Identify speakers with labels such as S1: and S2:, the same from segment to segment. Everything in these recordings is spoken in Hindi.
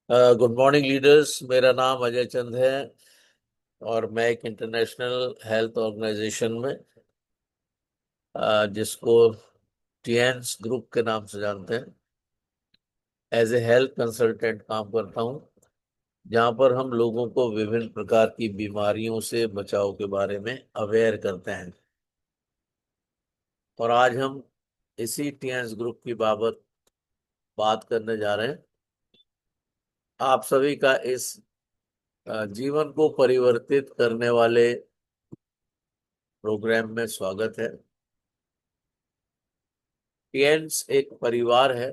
S1: Good morning leaders. मेरा नाम अजय चंद है और मैं एक इंटरनेशनल हेल्थ ऑर्गेनाइजेशन में जिसको टीएन्स ग्रुप के नाम से जानते हैं, एज ए हेल्थ कंसल्टेंट काम करता हूं, जहां पर हम लोगों को विभिन्न प्रकार की बीमारियों से बचाव के बारे में अवेयर करते हैं। और आज हम इसी टीएन्स ग्रुप की बाबत बात करने जा रहे हैं। आप सभी का इस जीवन को परिवर्तित करने वाले प्रोग्राम में स्वागत है। टीएन्स एक परिवार है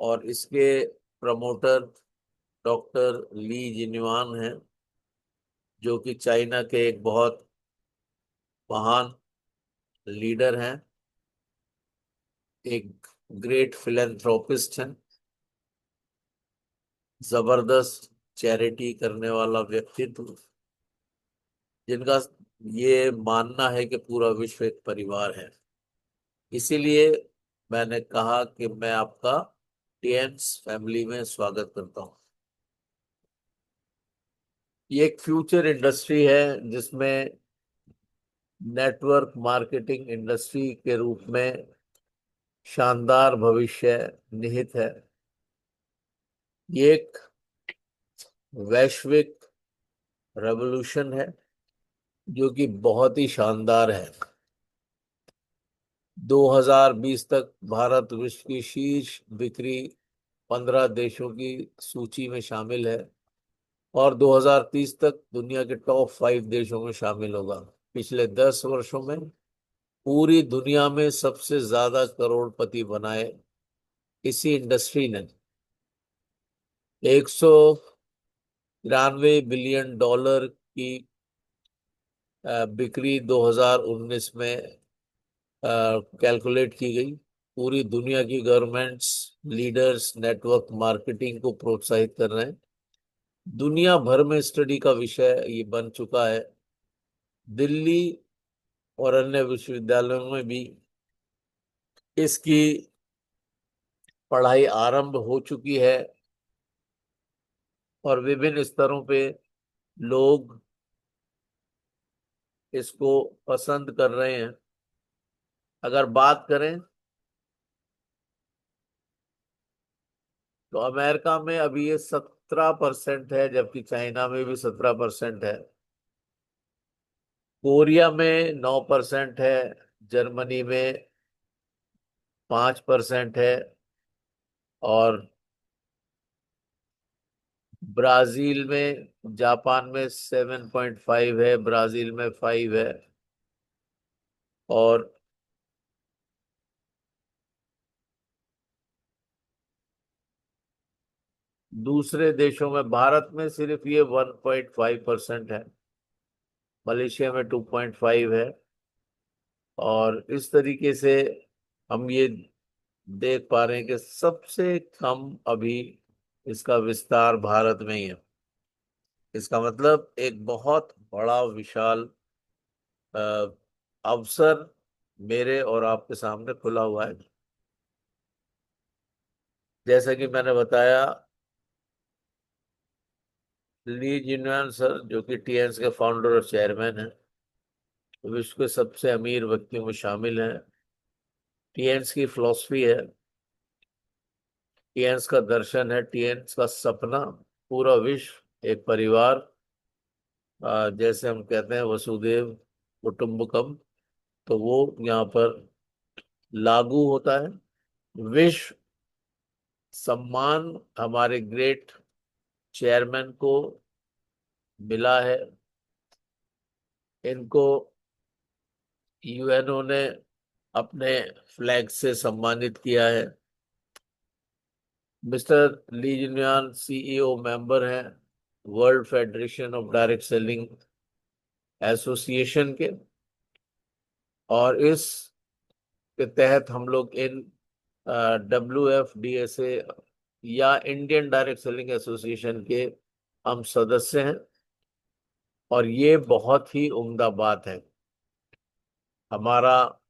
S1: और इसके प्रमोटर डॉक्टर ली जिनवान हैं, जो कि चाइना के एक बहुत महान लीडर हैं, एक ग्रेट फिलेंथ्रोपिस्ट हैं, जबरदस्त चैरिटी करने वाला व्यक्तित्व, जिनका ये मानना है कि पूरा विश्व एक परिवार है। इसीलिए मैंने कहा कि मैं आपका टीएन्स फैमिली में स्वागत करता हूँ। ये एक फ्यूचर इंडस्ट्री है जिसमें नेटवर्क मार्केटिंग इंडस्ट्री के रूप में शानदार भविष्य निहित है। ये एक वैश्विक रेवोल्यूशन है जो कि बहुत ही शानदार है। 2020 तक भारत विश्व की शीर्ष बिक्री 15 देशों की सूची में शामिल है और 2030 तक दुनिया के टॉप 5 देशों में शामिल होगा। पिछले 10 वर्षों में पूरी दुनिया में सबसे ज्यादा करोड़पति बनाए इसी इंडस्ट्री ने। 193 बिलियन डॉलर की बिक्री 2019 में कैलकुलेट की गई। पूरी दुनिया की गवर्नमेंट्स, लीडर्स नेटवर्क मार्केटिंग को प्रोत्साहित कर रहे हैं। दुनिया भर में स्टडी का विषय ये बन चुका है। दिल्ली और अन्य विश्वविद्यालयों में भी इसकी पढ़ाई आरंभ हो चुकी है और विभिन्न स्तरों पे लोग इसको पसंद कर रहे हैं। अगर बात करें तो अमेरिका में अभी ये 17% है, जबकि चाइना में भी 17% है। कोरिया में 9% है। जर्मनी में 5% है। और ब्राजील में, जापान में 7.5 है, ब्राजील में 5 है। और दूसरे देशों में, भारत में सिर्फ ये 1.5% है। मलेशिया में 2.5 है। और इस तरीके से हम ये देख पा रहे हैं कि सबसे कम अभी इसका विस्तार भारत में ही है। इसका मतलब एक बहुत बड़ा विशाल अ, अवसर मेरे और आपके सामने खुला हुआ है। जैसा कि मैंने बताया, ली जिनयान सर, जो कि टीएन्स के फाउंडर और चेयरमैन हैं, विश्व के सबसे अमीर व्यक्तियों में शामिल हैं। टीएन्स की फिलॉसफी है, टीएन्स का दर्शन है, टीएन्स का सपना, पूरा विश्व एक परिवार, जैसे हम कहते हैं वसुदेव कुटुंबकम, तो वो यहाँ पर लागू होता है। विश्व सम्मान हमारे ग्रेट चेयरमैन को मिला है। इनको यूएनओ ने अपने फ्लैग से सम्मानित किया है। मिस्टर ली जिनयान सीईओ मेंबर हैं world Federation of Direct Selling association के, और इस के तहत हम लोग इन WFDSA या इंडियन डायरेक्ट सेलिंग एसोसिएशन के हम सदस्य हैं। और ये बहुत ही उम्दा बात है। हमारा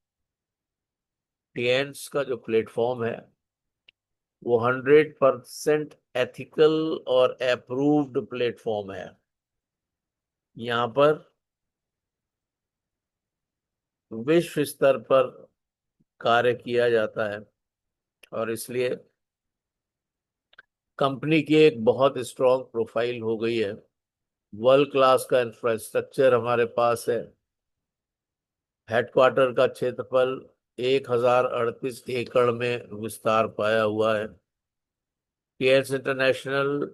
S1: टीएन्स का जो प्लेटफॉर्म है वो 100% एथिकल और अप्रूव्ड प्लेटफॉर्म है। यहाँ पर विश्व स्तर पर कार्य किया जाता है, और इसलिए कंपनी की एक बहुत स्ट्रॉन्ग प्रोफाइल हो गई है। वर्ल्ड क्लास का इंफ्रास्ट्रक्चर हमारे पास है। हेडक्वार्टर का क्षेत्रफल 1038 एकड़ में विस्तार पाया हुआ है। टीएस इंटरनेशनल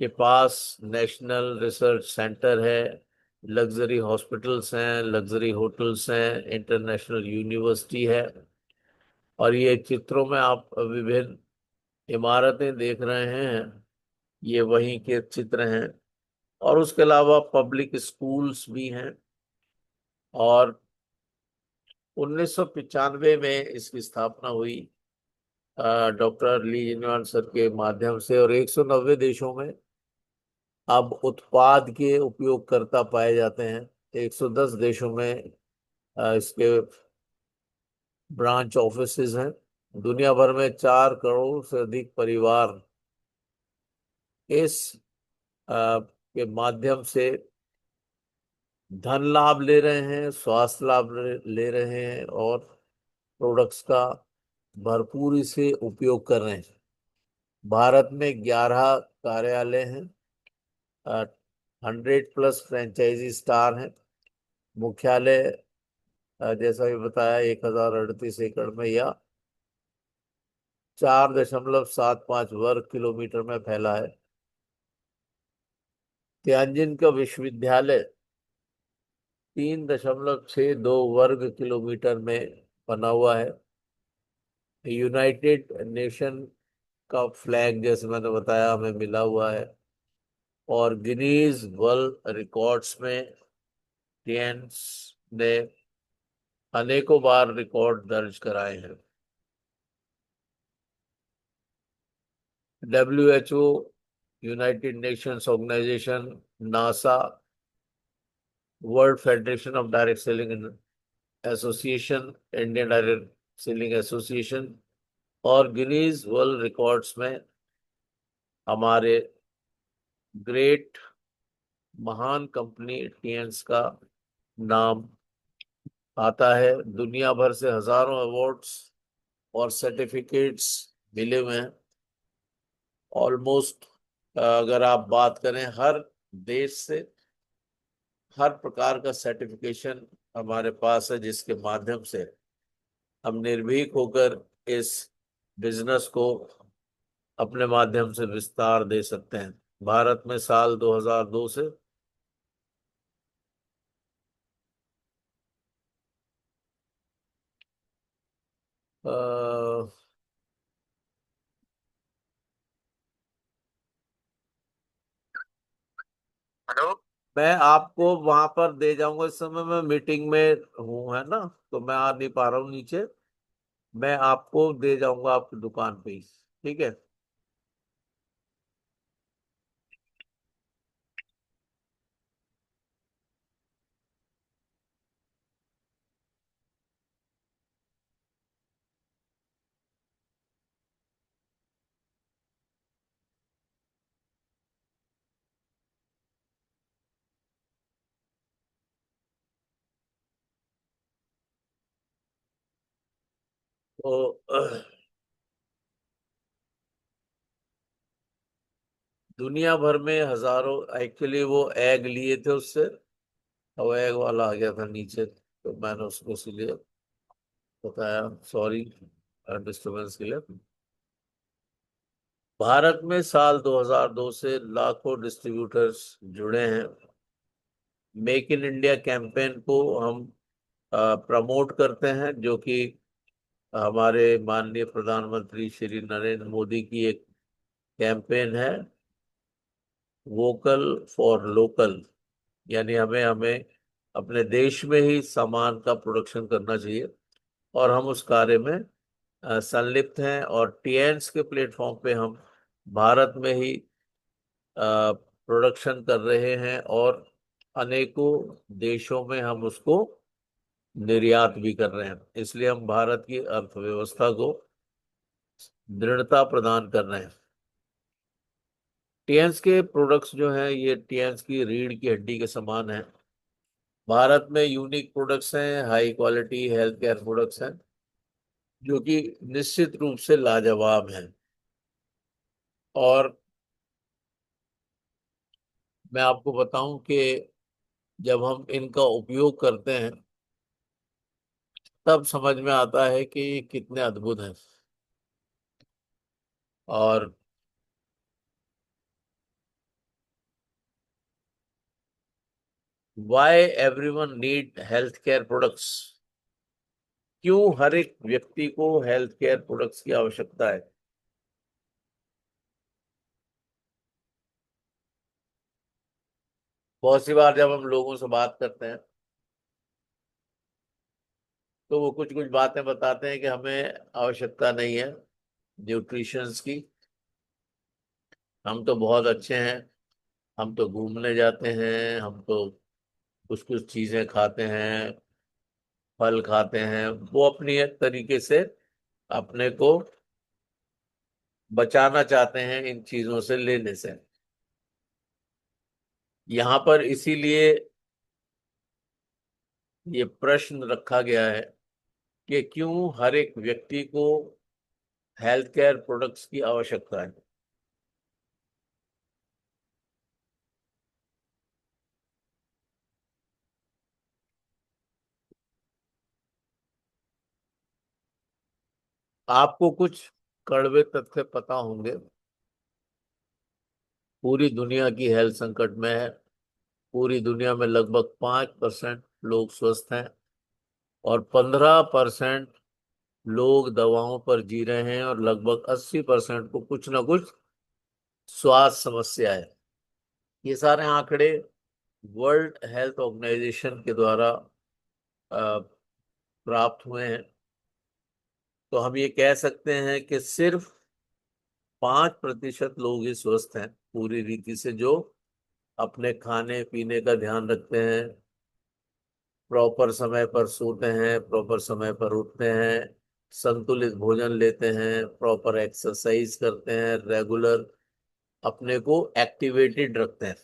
S1: के पास नेशनल रिसर्च सेंटर है, लग्जरी हॉस्पिटल्स हैं, लग्जरी होटल्स हैं, इंटरनेशनल यूनिवर्सिटी है। और ये चित्रों में आप विभिन्न इमारतें देख रहे हैं, ये वहीं के चित्र हैं। और उसके अलावा पब्लिक स्कूल्स भी हैं। और 1995 में इसकी स्थापना हुई डॉक्टर ली जिनवान सर के माध्यम से, और 190 देशों में अब उत्पाद के उपयोगकर्ता पाए जाते हैं। 110 देशों में इसके ब्रांच ऑफिसेज हैं। दुनिया भर में 4 करोड़ से अधिक परिवार इस के माध्यम से धन लाभ ले रहे हैं, स्वास्थ्य लाभ ले रहे हैं, और प्रोडक्ट्स का भरपूरी से उपयोग कर रहे हैं। भारत में 11 कार्यालय हैं, 100+ फ्रेंचाइजी स्टार हैं। मुख्यालय जैसा भी बताया 1038 एकड़ में, या 4.75 वर्ग किलोमीटर में फैला है। तियानजिन का विश्वविद्यालय 3.62 वर्ग किलोमीटर में बना हुआ है। यूनाइटेड नेशन का फ्लैग, जैसे मैंने बताया, हमें मिला हुआ है। और गिनीज वर्ल्ड रिकॉर्ड्स में टिएंस ने अनेकों बार रिकॉर्ड दर्ज कराए हैं। WHO, United Nations Organisation, NASA, World Federation of Direct Selling Association, Indian Direct Selling Association और गिनीज वर्ल्ड रिकॉर्ड्स में हमारे ग्रेट महान कंपनी टिएंस का नाम आता है। दुनिया भर से हजारों अवार्ड्स और सर्टिफिकेट्स मिले हुए हैं। ऑलमोस्ट, अगर आप बात करें, हर देश से हर प्रकार का सर्टिफिकेशन हमारे पास है, जिसके माध्यम से हम निर्भीक होकर इस बिजनेस को अपने माध्यम से विस्तार दे सकते हैं। भारत में साल 2002 से अ, हेलो, मैं आपको वहां पर दे जाऊंगा। इस समय मैं मीटिंग में हूँ, है ना, तो मैं आ नहीं पा रहा हूँ नीचे। मैं आपको दे जाऊंगा आपकी दुकान पे ही। ठीक है। तो दुनिया भर में हजारों, एक्चुअली वो एग लिए थे उससे, और एग वाला आ गया था नीचे, तो मैंने उसको इसीलिए बताया। सॉरी डिस्टरबेंस के लिए। भारत में साल 2002 से लाखों डिस्ट्रीब्यूटर्स जुड़े हैं। मेक इन इंडिया कैंपेन को हम प्रमोट करते हैं, जो कि हमारे माननीय प्रधानमंत्री श्री नरेंद्र मोदी की एक कैंपेन है, वोकल फॉर लोकल। यानी हमें हमें अपने देश में ही सामान का प्रोडक्शन करना चाहिए, और हम उस कार्य में संलिप्त हैं। और टीएंस के प्लेटफॉर्म पे हम भारत में ही प्रोडक्शन कर रहे हैं, और अनेकों देशों में हम उसको निर्यात भी कर रहे हैं। इसलिए हम भारत की अर्थव्यवस्था को दृढ़ता प्रदान कर रहे हैं। टीएंस के प्रोडक्ट्स जो हैं ये टीएंस की रीढ़ की हड्डी के समान है। भारत में यूनिक प्रोडक्ट्स हैं, high quality health care products हैं जो कि निश्चित रूप से लाजवाब हैं। और मैं आपको बताऊं कि जब हम इनका उपयोग करते हैं तब समझ में आता है कि ये कितने अद्भुत हैं। और why everyone need health care products, क्यों हर एक व्यक्ति को हेल्थ केयर प्रोडक्ट्स की आवश्यकता है। बहुत सी बार जब हम लोगों से बात करते हैं तो वो कुछ कुछ बातें बताते हैं कि हमें आवश्यकता नहीं है न्यूट्रिशंस की, हम तो बहुत अच्छे हैं, हम तो घूमने जाते हैं, हम तो कुछ कुछ चीजें खाते हैं, फल खाते हैं। वो अपनी एक तरीके से अपने को बचाना चाहते हैं इन चीजों से लेने से। यहाँ पर इसीलिए ये प्रश्न रखा गया है कि क्यों हर एक व्यक्ति को हेल्थ केयर प्रोडक्ट्स की आवश्यकता है। आपको कुछ कड़वे तथ्य पता होंगे। पूरी दुनिया की हेल्थ संकट में है। पूरी दुनिया में लगभग 5% लोग स्वस्थ हैं और 15% लोग दवाओं पर जी रहे हैं और लगभग 80% को कुछ ना कुछ स्वास्थ्य समस्या है। ये सारे आंकड़े वर्ल्ड हेल्थ ऑर्गेनाइजेशन के द्वारा अ, प्राप्त हुए हैं। तो हम ये कह सकते हैं कि सिर्फ 5% लोग ही स्वस्थ हैं पूरी रीति से, जो अपने खाने पीने का ध्यान रखते हैं, प्रॉपर समय पर सोते हैं, प्रॉपर समय पर उठते हैं, संतुलित भोजन लेते हैं, प्रॉपर एक्सरसाइज करते हैं, रेगुलर अपने को एक्टिवेटेड रखते हैं।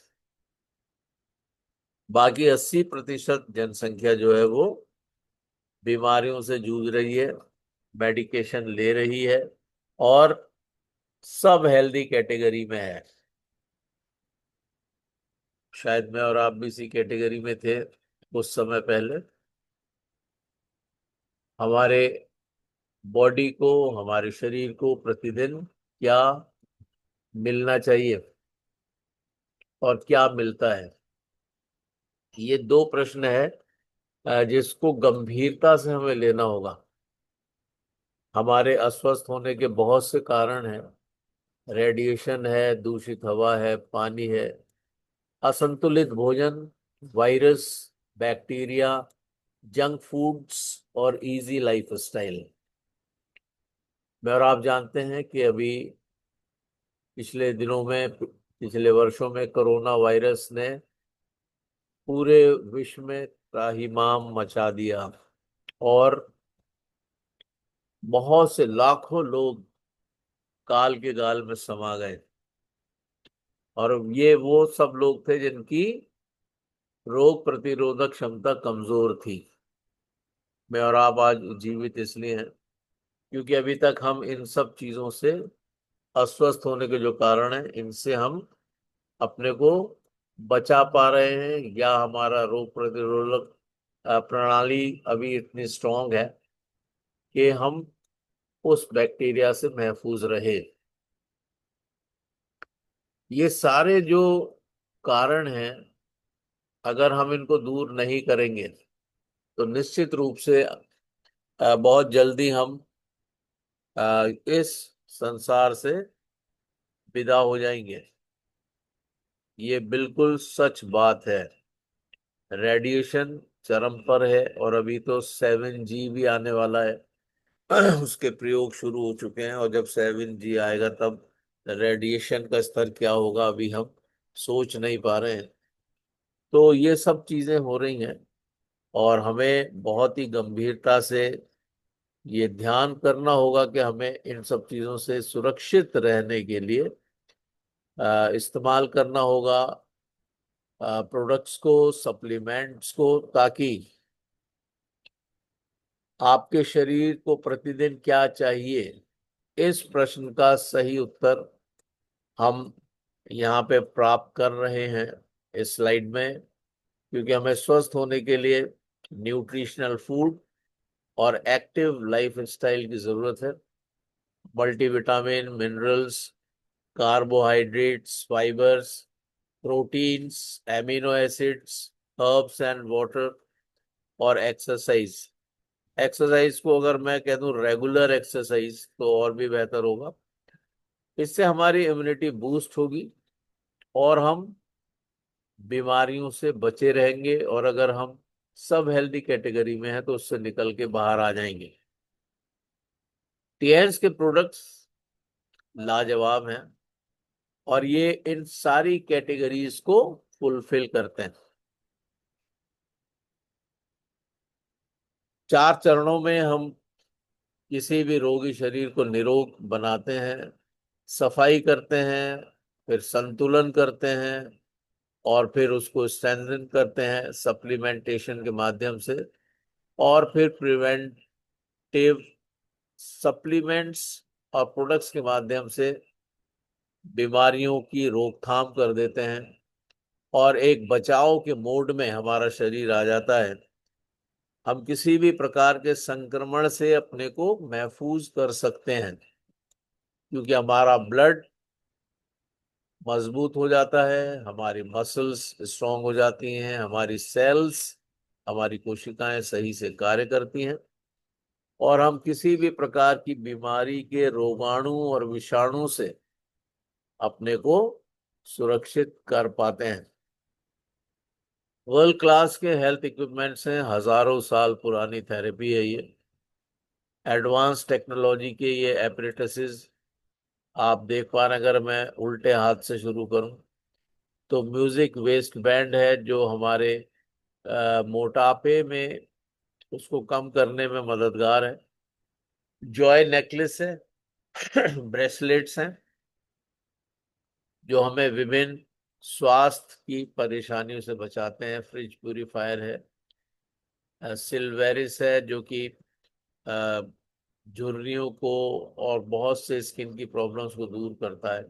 S1: बाकी 80% जनसंख्या जो है वो बीमारियों से जूझ रही है, मेडिकेशन ले रही है और सब हेल्दी कैटेगरी में है। शायद मैं और आप भी इसी कैटेगरी में थे कुछ समय पहले। हमारे बॉडी को, हमारे शरीर को प्रतिदिन क्या मिलना चाहिए और क्या मिलता है, ये दो प्रश्न है जिसको गंभीरता से हमें लेना होगा। हमारे अस्वस्थ होने के बहुत से कारण हैं। रेडिएशन है, दूषित हवा है, पानी है, असंतुलित भोजन, वायरस, बैक्टीरिया, जंक फूड्स और इजी लाइफ स्टाइल। मैं और आप जानते हैं कि अभी पिछले दिनों में, पिछले वर्षों में कोरोना वायरस ने पूरे विश्व में त्राहिमाम मचा दिया और बहुत से लाखों लोग काल के गाल में समा गए। और ये वो सब लोग थे जिनकी रोग प्रतिरोधक क्षमता कमजोर थी। मैं और आप आज जीवित इसलिए हैं क्योंकि अभी तक हम इन सब चीजों से, अस्वस्थ होने के जो कारण हैं, इनसे हम अपने को बचा पा रहे हैं, या हमारा रोग प्रतिरोधक प्रणाली अभी इतनी स्ट्रांग है कि हम उस बैक्टीरिया से महफूज रहे। ये सारे जो कारण हैं, अगर हम इनको दूर नहीं करेंगे तो निश्चित रूप से बहुत जल्दी हम इस संसार से विदा हो जाएंगे। ये बिल्कुल सच बात है। रेडिएशन चरम पर है और अभी तो 7G भी आने वाला है। उसके प्रयोग शुरू हो चुके हैं और जब 7G आएगा तब रेडिएशन का स्तर क्या होगा अभी हम सोच नहीं पा रहे हैं। तो ये सब चीजें हो रही हैं और हमें बहुत ही गंभीरता से ये ध्यान करना होगा कि हमें इन सब चीजों से सुरक्षित रहने के लिए इस्तेमाल करना होगा प्रोडक्ट्स को, सप्लीमेंट्स को, ताकि आपके शरीर को प्रतिदिन क्या चाहिए, इस प्रश्न का सही उत्तर हम यहाँ पे प्राप्त कर रहे हैं इस स्लाइड में। क्योंकि हमें स्वस्थ होने के लिए न्यूट्रिशनल फूड और एक्टिव लाइफ स्टाइल की जरूरत है। Multivitamin, minerals, carbohydrates, fibres, proteins, amino acids, herbs and water और एक्सरसाइज। एक्सरसाइज को अगर मैं कह दूं रेगुलर एक्सरसाइज तो और भी बेहतर होगा। इससे हमारी इम्यूनिटी बूस्ट होगी और हम बीमारियों से बचे रहेंगे, और अगर हम सब हेल्दी कैटेगरी में हैं तो उससे निकल के बाहर आ जाएंगे। टीएन्स के प्रोडक्ट्स लाजवाब हैं और ये इन सारी कैटेगरीज को फुलफिल करते हैं। 4 चरणों में हम किसी भी रोगी शरीर को निरोग बनाते हैं, सफाई करते हैं, फिर संतुलन करते हैं, और फिर उसको स्ट्रेंथन करते हैं सप्लीमेंटेशन के माध्यम से, और फिर प्रिवेंटिव सप्लीमेंट्स और प्रोडक्ट्स के माध्यम से बीमारियों की रोकथाम कर देते हैं, और एक बचाव के मोड में हमारा शरीर आ जाता है। हम किसी भी प्रकार के संक्रमण से अपने को महफूज कर सकते हैं, क्योंकि हमारा ब्लड मजबूत हो जाता है, हमारी मसल्स स्ट्रांग हो जाती हैं, हमारी सेल्स, हमारी कोशिकाएं सही से कार्य करती हैं, और हम किसी भी प्रकार की बीमारी के रोगाणु और विषाणु से अपने को सुरक्षित कर पाते हैं। वर्ल्ड क्लास के हेल्थ इक्विपमेंट्स हैं, हजारों साल पुरानी थेरेपी है ये। एडवांस टेक्नोलॉजी के ये एपरेटसेस आप देख पा रहे हैं। अगर मैं उल्टे हाथ से शुरू करूं तो म्यूजिक वेस्ट बैंड है, जो हमारे मोटापे में उसको कम करने में मददगार है। जॉय नेकलेस है, ब्रेसलेट्स हैं जो हमें विभिन्न स्वास्थ्य की परेशानियों से बचाते हैं। फ्रिज प्यूरिफायर है, सिल्वेरिस है जो कि अ, झुर्रियों को और बहुत से स्किन की प्रॉब्लम्स को दूर करता है।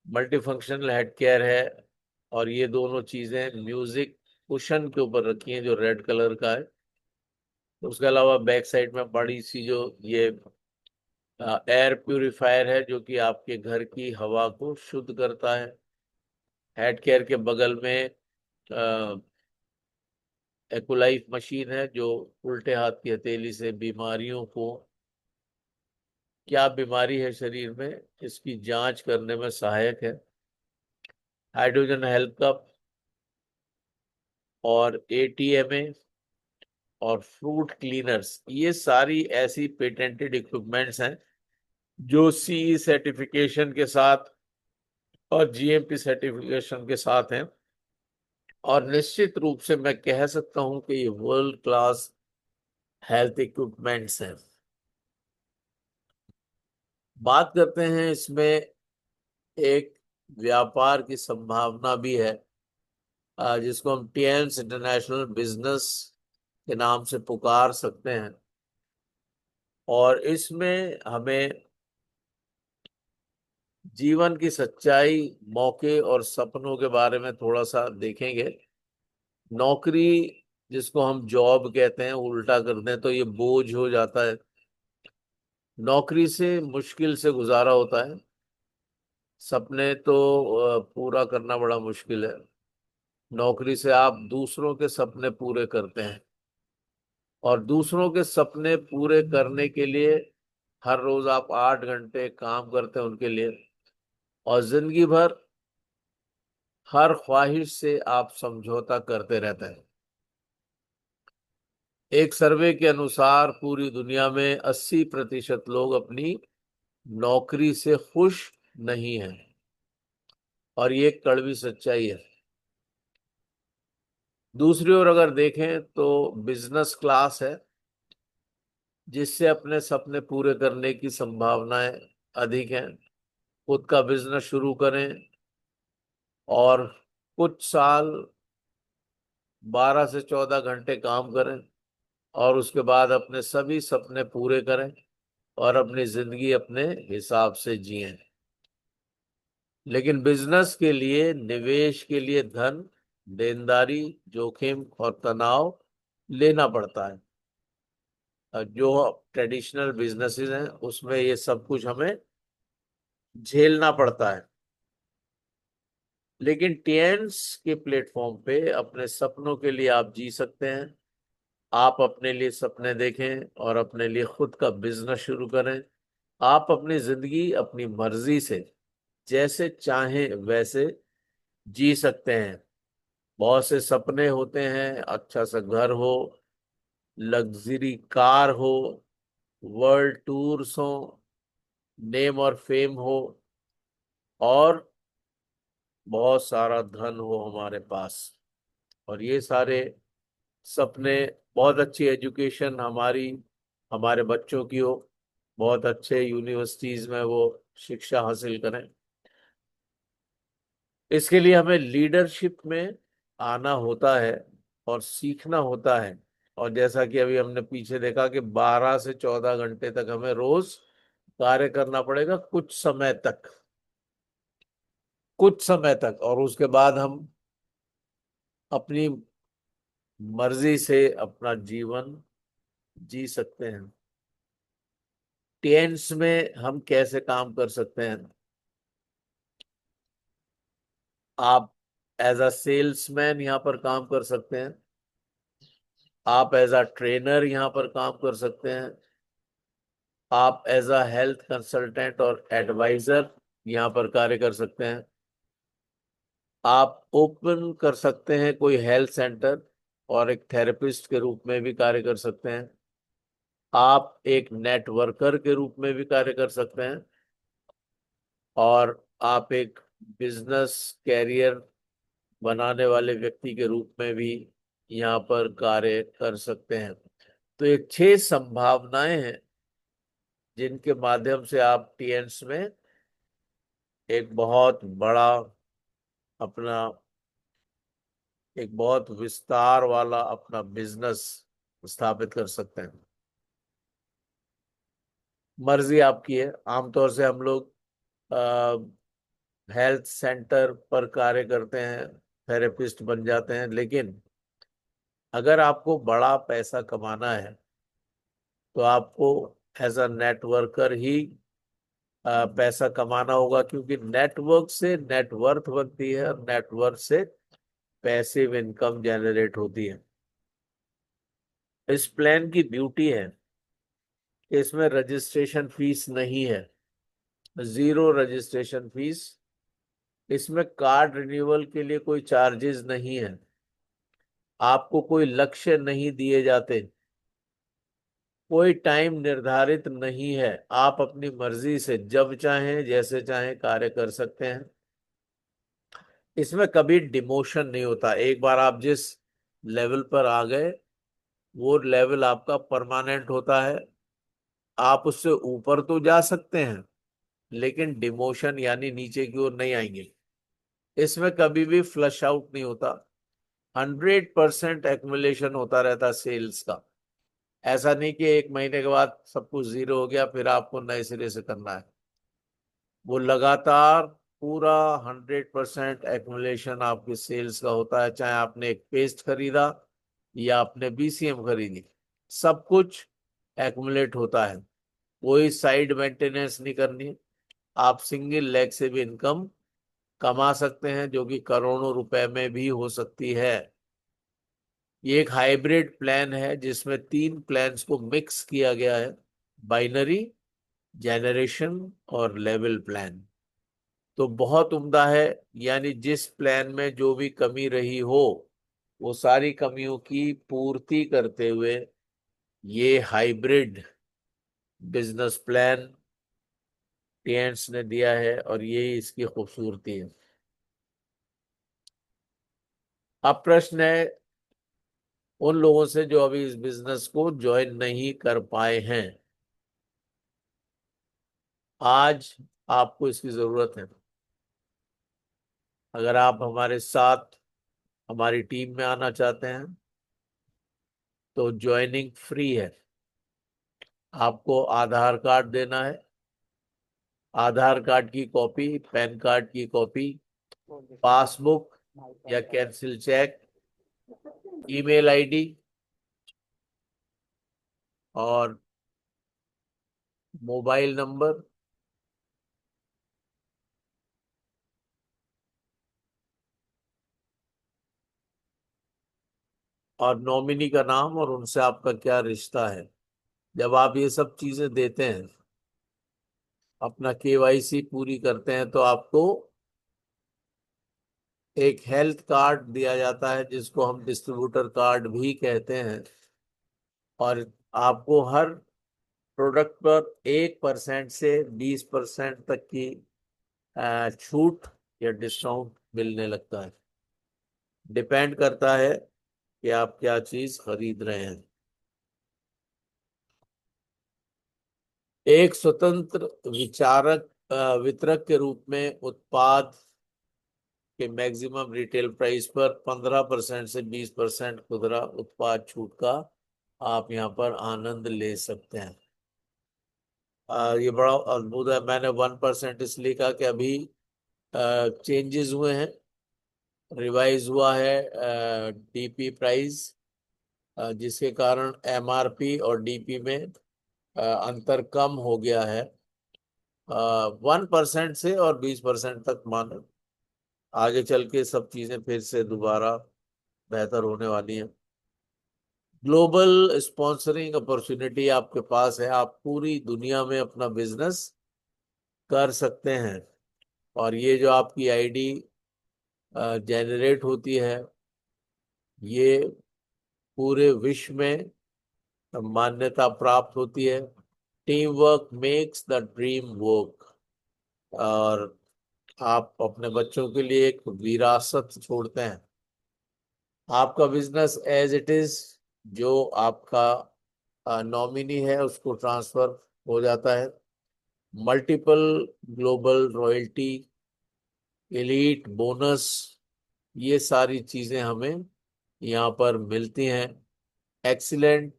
S1: मल्टीफंक्शनल हेड केयर है, और ये दोनों चीजें म्यूजिक कुशन के ऊपर रखी हैं जो रेड कलर का है। उसके अलावा बैक साइड में बड़ी सी जो ये एयर प्यूरिफायर है जो कि आपके घर की हवा को शुद्ध करता है। हेड केयर के बगल में एक्युलाइफ मशीन है जो उल्टे हाथ की हथेली से बीमारियों को, क्या बीमारी है शरीर में, इसकी जांच करने में सहायक है। हाइड्रोजन हेल्थ कप और एटीएमए और फ्रूट क्लीनर्स, ये सारी ऐसी पेटेंटेड इक्विपमेंट्स हैं जो सीई सर्टिफिकेशन के साथ और जीएमपी सर्टिफिकेशन के साथ हैं, और निश्चित रूप से मैं कह सकता हूं कि ये वर्ल्ड क्लास हेल्थ इक्विपमेंट्स हैं। बात करते हैं इसमें एक व्यापार की संभावना भी है, जिसको हम टीएन्स इंटरनेशनल बिजनेस के नाम से पुकार सकते हैं। और इसमें हमें जीवन की सच्चाई, मौके और सपनों के बारे में थोड़ा सा देखेंगे। नौकरी, जिसको हम जॉब कहते हैं, उल्टा कर दें तो ये बोझ हो जाता है। नौकरी से मुश्किल से गुजारा होता है, सपने तो पूरा करना बड़ा मुश्किल है। नौकरी से आप दूसरों के सपने पूरे करते हैं, और दूसरों के सपने पूरे करने के लिए हर रोज आप 8 घंटे काम करते हैं उनके लिए, और जिंदगी भर हर ख्वाहिश से आप समझौता करते रहते हैं। एक सर्वे के अनुसार पूरी दुनिया में 80% लोग अपनी नौकरी से खुश नहीं हैं, और ये एक कड़वी सच्चाई है। दूसरी ओर अगर देखें तो बिजनेस क्लास है जिससे अपने सपने पूरे करने की संभावनाएं अधिक हैं। खुद का बिजनेस शुरू करें और कुछ साल 12 से 14 घंटे काम करें और उसके बाद अपने सभी सपने पूरे करें और अपनी जिंदगी अपने हिसाब से जिएं। लेकिन बिजनेस के लिए, निवेश के लिए धन, देनदारी, जोखिम और तनाव लेना पड़ता है। जो ट्रेडिशनल बिजनेसेस हैं उसमें ये सब कुछ हमें झेलना पड़ता है। लेकिन टीएन्स के प्लेटफॉर्म पे अपने सपनों के लिए आप जी सकते हैं। आप अपने लिए सपने देखें और अपने लिए खुद का बिजनेस शुरू करें। आप अपनी जिंदगी अपनी मर्जी से जैसे चाहें वैसे जी सकते हैं। बहुत से सपने होते हैं, अच्छा सा घर हो, लग्जरी कार हो, वर्ल्ड टूर्स हो, नेम और फेम हो और बहुत सारा धन हो हमारे पास। और ये सारे सपने, बहुत अच्छी एजुकेशन हमारी, हमारे बच्चों की हो, बहुत अच्छे यूनिवर्सिटीज में वो शिक्षा हासिल करें। इसके लिए हमें लीडरशिप में आना होता है और सीखना होता है। और जैसा कि अभी हमने पीछे देखा कि 12 से 14 घंटे तक हमें रोज कार्य करना पड़ेगा, कुछ समय तक, और उसके बाद हम अपनी मर्जी से अपना जीवन जी सकते हैं। टेंस में हम कैसे काम कर सकते हैं? आप एज अ सेल्समैन यहाँ पर काम कर सकते हैं। आप एज अ ट्रेनर यहाँ पर काम कर सकते हैं। आप एज अ हेल्थ कंसल्टेंट और एडवाइजर यहाँ पर कार्य कर सकते हैं। आप ओपन कर सकते हैं कोई हेल्थ सेंटर और एक थेरेपिस्ट के रूप में भी कार्य कर सकते हैं। आप एक नेटवर्कर के रूप में भी कार्य कर सकते हैं और आप एक बिजनेस कैरियर बनाने वाले व्यक्ति के रूप में भी यहाँ पर कार्य कर सकते हैं। तो ये 6 संभावनाएं हैं जिनके माध्यम से आप टीएन्स में एक बहुत बड़ा अपना, एक बहुत विस्तार वाला अपना बिजनेस स्थापित कर सकते हैं। मर्जी आपकी है। आमतौर से हम लोग हेल्थ सेंटर पर कार्य करते हैं, थेरेपिस्ट बन जाते हैं। लेकिन अगर आपको बड़ा पैसा कमाना है तो आपको एज अ नेटवर्कर ही पैसा कमाना होगा, क्योंकि नेटवर्क से नेटवर्थ बनती है और नेटवर्क से पैसिव इनकम जनरेट होती है। इस प्लान की ब्यूटी है कि इसमें रजिस्ट्रेशन फीस नहीं है, जीरो रजिस्ट्रेशन फीस। इसमें कार्ड रिन्यूअल के लिए कोई चार्जेस नहीं है। आपको कोई लक्ष्य नहीं दिए जाते, कोई टाइम निर्धारित नहीं है। आप अपनी मर्जी से जब चाहें जैसे चाहें कार्य कर सकते हैं। इसमें कभी डिमोशन नहीं होता। एक बार आप जिस लेवल पर आ गए वो लेवल आपका परमानेंट होता है। आप उससे ऊपर तो जा सकते हैं लेकिन डिमोशन यानी नीचे की ओर नहीं आएंगे। इसमें कभी भी फ्लश आउट नहीं होता। 100% एक्युमुलेशन होता रहता सेल्स का। ऐसा नहीं कि 1 महीने के बाद सब कुछ जीरो हो गया फिर आपको नए सिरे से करना है। वो लगातार पूरा 100% एक्युमुलेशन आपके सेल्स का होता है। चाहे आपने एक पेस्ट खरीदा या आपने बीसीएम खरीदी, सब कुछ एक्युमुलेट होता है। कोई साइड मेंटेनेंस नहीं करनी। आप सिंगल लेग से भी इनकम कमा सकते हैं, जो कि करोड़ों रुपए में भी हो सकती है। ये एक हाइब्रिड प्लान है जिसमें 3 प्लान्स को मिक्स किया गया है: बाइनरी, जेनरेशन और लेवल प्लान। तो बहुत उम्दा है। यानी जिस प्लान में जो भी कमी रही हो वो सारी कमियों की पूर्ति करते हुए ये हाइब्रिड बिजनेस प्लान टीएंट्स ने दिया है और यही इसकी खूबसूरती है। अब प्रश्न है उन लोगों से जो अभी इस बिजनेस को ज्वाइन नहीं कर पाए हैं। आज आपको इसकी जरूरत है। अगर आप हमारे साथ हमारी टीम में आना चाहते हैं तो ज्वाइनिंग फ्री है। आपको आधार कार्ड देना है, आधार कार्ड की कॉपी, पैन कार्ड की कॉपी, पासबुक या कैंसिल चेक, ईमेल आईडी और मोबाइल नंबर, और नॉमिनी का नाम और उनसे आपका क्या रिश्ता है। जब आप ये सब चीजें देते हैं, अपना केवाईसी पूरी करते हैं, तो आपको एक हेल्थ कार्ड दिया जाता है जिसको हम डिस्ट्रीब्यूटर कार्ड भी कहते हैं। और आपको हर प्रोडक्ट पर 1% से 20% तक की छूट या डिस्काउंट मिलने लगता है। डिपेंड करता है कि आप क्या चीज खरीद रहे हैं। एक स्वतंत्र वितरक के रूप में उत्पाद के मैक्सिमम रिटेल प्राइस पर 15% से 20% खुदरा उत्पाद छूट का आप यहाँ पर आनंद ले सकते हैं। ये बड़ा अद्भुत है। मैंने 1% इसलिए कहा कि अभी चेंजेस हुए हैं, रिवाइज हुआ है डीपी प्राइस, जिसके कारण एमआरपी और डीपी में अंतर कम हो गया है। 1% से और 20% तक मानो। आगे चल के सब चीजें फिर से दोबारा बेहतर होने वाली हैं। ग्लोबल स्पॉन्सरिंग अपॉर्चुनिटी आपके पास है। आप पूरी दुनिया में अपना बिजनेस कर सकते हैं। और ये जो आपकी आईडी जनरेट होती है, ये पूरे विश्व में मान्यता प्राप्त होती है। Team work makes the dream work. और आप अपने बच्चों के लिए एक विरासत छोड़ते हैं। आपका बिजनेस एज इट इज, जो आपका नॉमिनी है उसको ट्रांसफर हो जाता है। Multiple global royalty, elite bonus, ये सारी चीजें हमें यहाँ पर मिलती हैं। एक्सीलेंट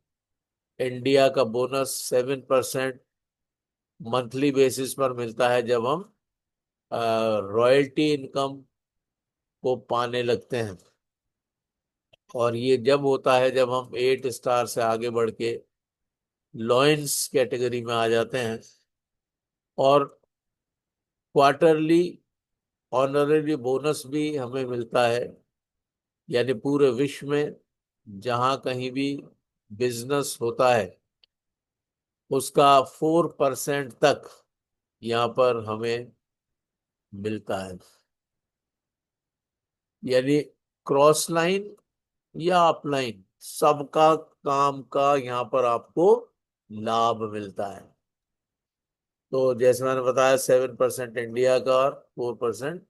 S1: इंडिया का बोनस 7% मंथली बेसिस पर मिलता है जब हम रॉयल्टी इनकम को पाने लगते हैं। और ये जब होता है जब हम 8 स्टार से आगे बढ़ के लॉयंस कैटेगरी में आ जाते हैं। और क्वार्टरली ऑनररी बोनस भी हमें मिलता है। यानी पूरे विश्व में जहां कहीं भी बिजनेस होता है उसका 4% तक यहाँ पर हमें मिलता है। यानी क्रॉस लाइन या अपलाइन, सबका काम का यहाँ पर आपको लाभ मिलता है। तो जैसे मैंने बताया, 7% इंडिया का और 4%